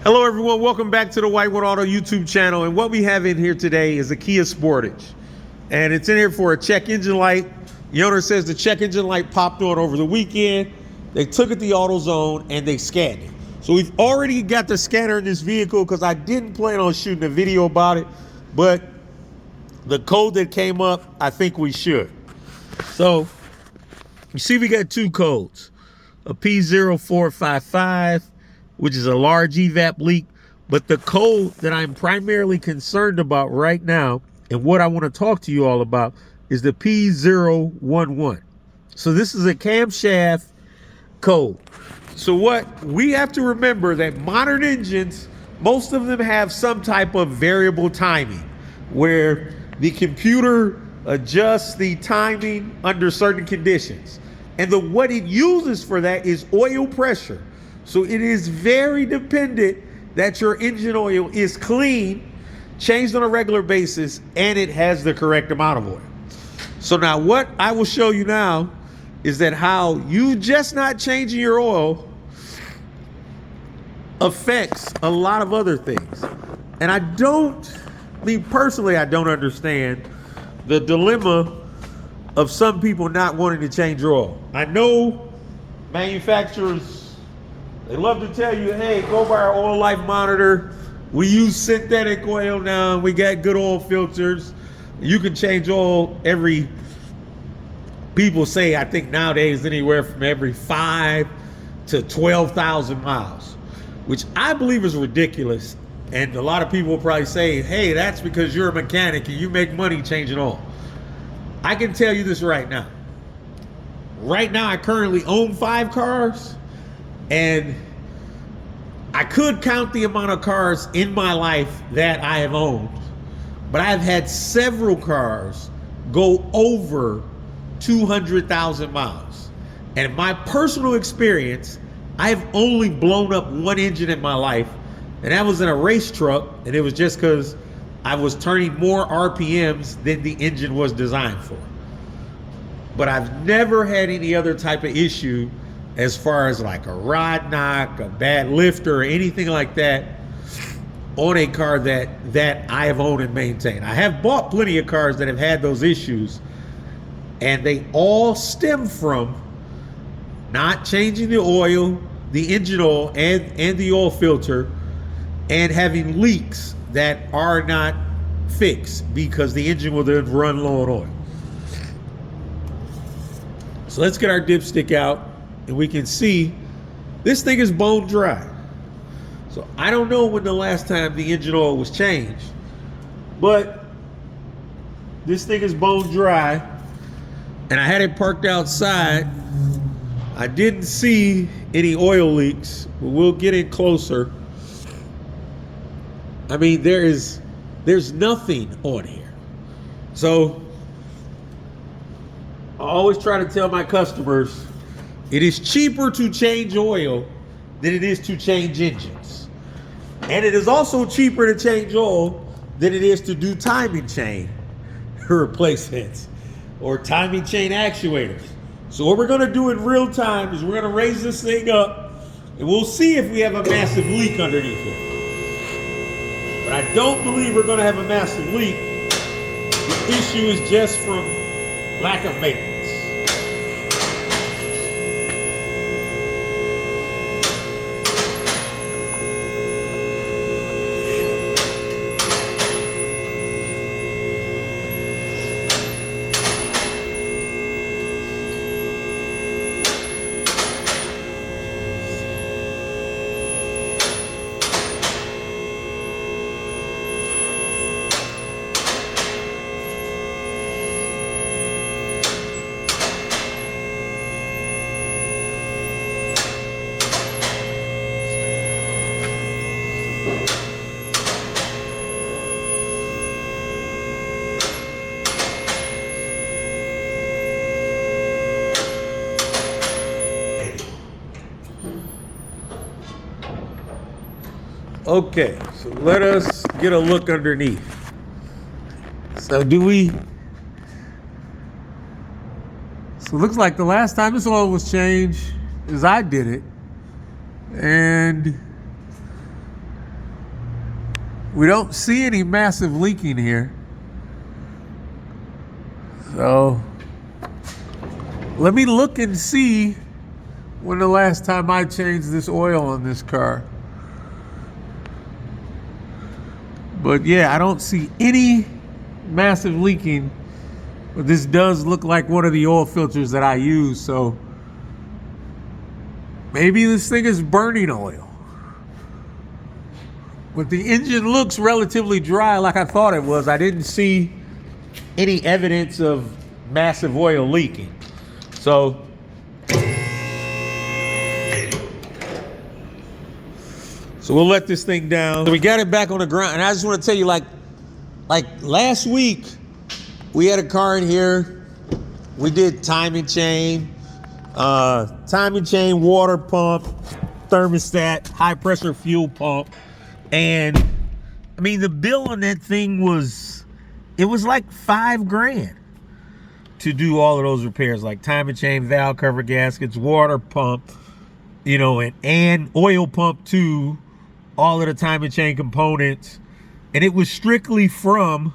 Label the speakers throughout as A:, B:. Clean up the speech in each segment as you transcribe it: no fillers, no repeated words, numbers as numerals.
A: Hello everyone, welcome back to the Whitewood Auto YouTube channel. And what we have in here today is a Kia Sportage. And it's in here for a check engine light. The owner says the check engine light popped on over the weekend. They took it to AutoZone and they scanned it. So we've already got the scanner in this vehicle because I didn't plan on shooting a video about it, but the code that came up, I think we should. So you see we got two codes, a P0455, which is a large evap leak, but the code that I'm primarily concerned about right now and what I want to talk to you all about is the P0011. So this is a camshaft code. So what we have to remember that modern engines, most of them have some type of variable timing where the computer adjusts the timing under certain conditions. And what it uses for that is oil pressure. So it is very dependent that your engine oil is clean, changed on a regular basis, and it has the correct amount of oil. So now what I will show you now is that how you just not changing your oil affects a lot of other things. And I don't understand the dilemma of some people not wanting to change your oil. I know manufacturers, they love to tell you, hey, go buy our oil life monitor. We use synthetic oil now. We got good oil filters. You can change oil people say, I think nowadays anywhere from every 5 to 12,000 miles, which I believe is ridiculous. And a lot of people will probably say, hey, that's because you're a mechanic and you make money changing oil. I can tell you this right now. Right now, I currently own 5 cars, and I could count the amount of cars in my life that I have owned, but I've had several cars go over 200,000 miles. And in my personal experience, I've only blown up one engine in my life, and that was in a race truck, and it was just because I was turning more RPMs than the engine was designed for. But I've never had any other type of issue as far as like a rod knock, a bad lifter, or anything like that on a car that I have owned and maintained. I have bought plenty of cars that have had those issues, and they all stem from not changing the oil, the engine oil, and the oil filter, and having leaks that are not fixed because the engine will then run low on oil. So let's get our dipstick out and we can see this thing is bone dry. So I don't know when the last time the engine oil was changed, but this thing is bone dry, and I had it parked outside. I didn't see any oil leaks, but we'll get in closer. I mean, there's nothing on here. So I always try to tell my customers, it is cheaper to change oil than it is to change engines. And it is also cheaper to change oil than it is to do timing chain replacements or timing chain actuators. So what we're gonna do in real time is we're gonna raise this thing up and we'll see if we have a massive leak underneath it. But I don't believe we're gonna have a massive leak. The issue is just from lack of maintenance. Okay, so let us get a look underneath. So it looks like the last time this oil was changed is I did it. And We don't see any massive leaking here. So let me look and see when the last time I changed this oil on this car. But yeah, I don't see any massive leaking. But this does look like one of the oil filters that I use, so maybe this thing is burning oil. But the engine looks relatively dry like I thought it was. I didn't see any evidence of massive oil leaking. So we'll let this thing down. So we got it back on the ground. And I just want to tell you, like last week, we had a car in here. We did timing chain, water pump, thermostat, high pressure fuel pump. And I mean, the bill on that thing was like $5,000 to do all of those repairs, like timing chain, valve cover gaskets, water pump, you know, and oil pump too, all of the timing chain components. And it was strictly from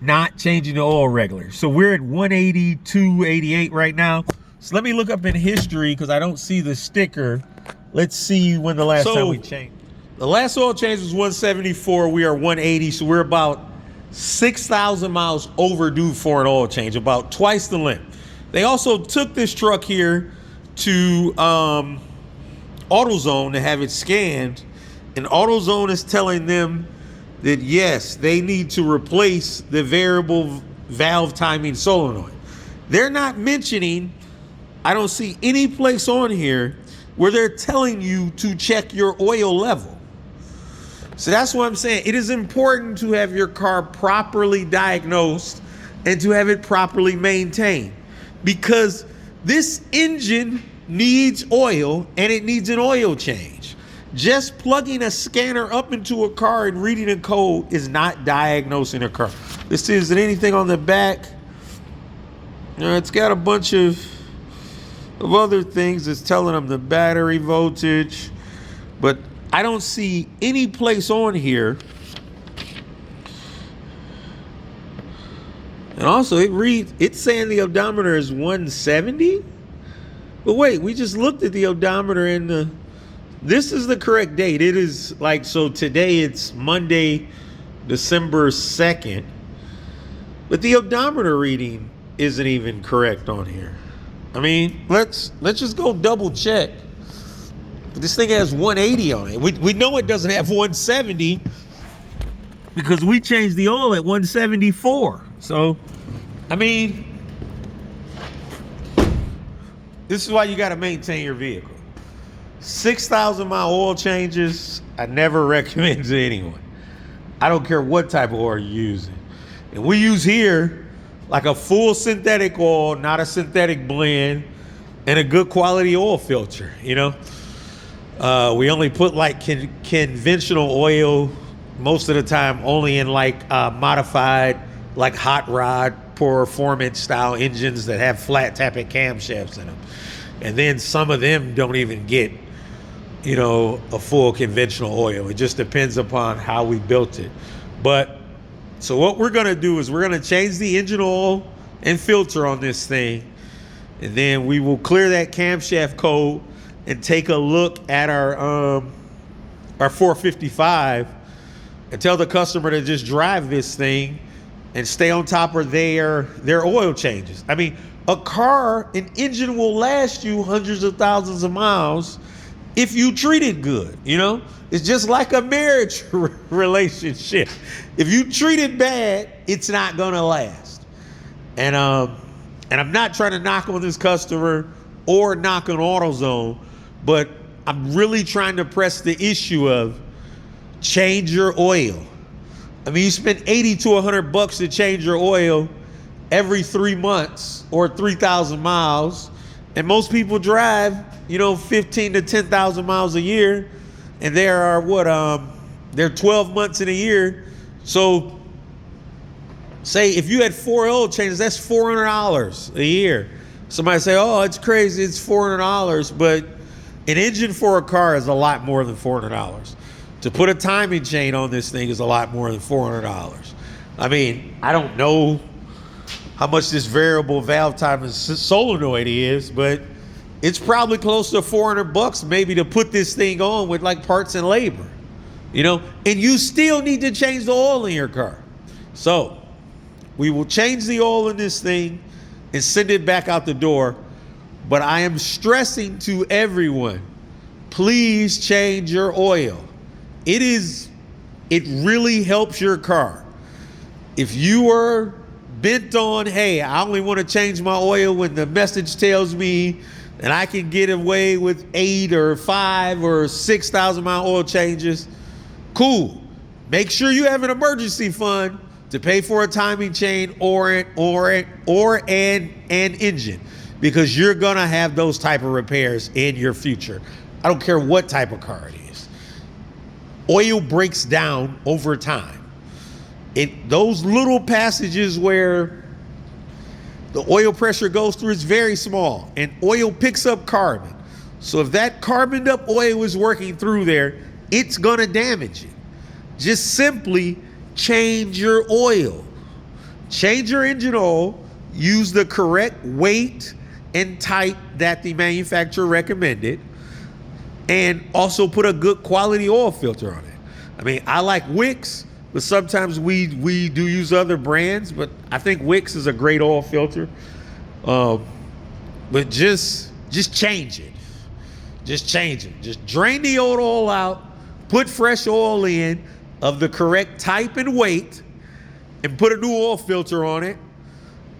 A: not changing the oil regular. So we're at 182.88 right now. So let me look up in history because I don't see the sticker. Let's see when the last time we changed. The last oil change was 174. We are 180. So we're about 6,000 miles overdue for an oil change, about twice the length. They also took this truck here to AutoZone to have it scanned. And AutoZone is telling them that yes, they need to replace the variable valve timing solenoid. They're not mentioning, I don't see any place on here where they're telling you to check your oil level. So that's what I'm saying. It is important to have your car properly diagnosed and to have it properly maintained, because this engine needs oil and it needs an oil change. Just plugging a scanner up into a car and reading a code is not diagnosing a car. This isn't anything on the back. It's got a bunch of other things. It's telling them the battery voltage, but I don't see any place on here. And also it's saying the odometer is 170. But wait, we just looked at the odometer and this is the correct date. It is like, so today it's Monday, December 2nd. But the odometer reading isn't even correct on here. I mean, let's just go double check. This thing has 180 on it. We know it doesn't have 170 because we changed the oil at 174. So, I mean, this is why you got to maintain your vehicle. 6,000 mile oil changes, I never recommend to anyone. I don't care what type of oil you're using. And we use here like a full synthetic oil, not a synthetic blend, and a good quality oil filter, you know? We only put like conventional oil most of the time, only in like modified, like hot rod performance style engines that have flat tapping camshafts in them. And then some of them don't even get, you know, a full conventional oil. It just depends upon how we built it. But so what we're gonna do is we're gonna change the engine oil and filter on this thing. And then we will clear that camshaft code and take a look at our 455 and tell the customer to just drive this thing and stay on top of their oil changes. I mean, an engine will last you hundreds of thousands of miles if you treat it good, you know? It's just like a marriage relationship. If you treat it bad, it's not gonna last. And I'm not trying to knock on this customer or knock on AutoZone, but I'm really trying to press the issue of change your oil. I mean, you spend 80 to 100 bucks to change your oil every 3 months or 3,000 miles. And most people drive, you know, 15 to 10,000 miles a year. And there are they're 12 months in a year. So say if you had 4 oil changes, that's $400 a year. Somebody say, oh, it's crazy, it's $400. But an engine for a car is a lot more than $400. To put a timing chain on this thing is a lot more than $400. I mean, I don't know how much this variable valve timing solenoid is, but it's probably close to $400 maybe to put this thing on with like parts and labor, you know, and you still need to change the oil in your car. So we will change the oil in this thing and send it back out the door. But I am stressing to everyone, please change your oil. It really helps your car. If you are bent on, hey, I only want to change my oil when the message tells me that I can get away with 8 or 5 or 6,000 mile oil changes, cool. Make sure you have an emergency fund to pay for a timing chain or an engine, because you're gonna have those type of repairs in your future. I don't care what type of car it is. Oil breaks down over time. Those little passages where the oil pressure goes through is very small, and oil picks up carbon. So if that carboned up oil is working through there, it's gonna damage it. Just simply change your oil. Change your engine oil, use the correct weight and type that the manufacturer recommended, and also put a good quality oil filter on it. I mean, I like Wix, but sometimes we do use other brands, but I think Wix is a great oil filter. But just change it. Just change it. Just drain the old oil out, put fresh oil in of the correct type and weight, and put a new oil filter on it,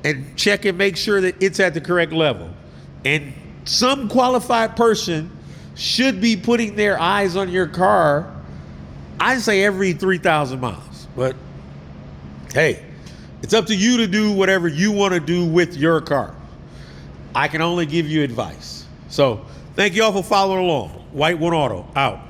A: and check and make sure that it's at the correct level. And some qualified person should be putting their eyes on your car, I'd say every 3,000 miles. But hey, it's up to you to do whatever you want to do with your car. I can only give you advice. So thank you all for following along. White One Auto, out.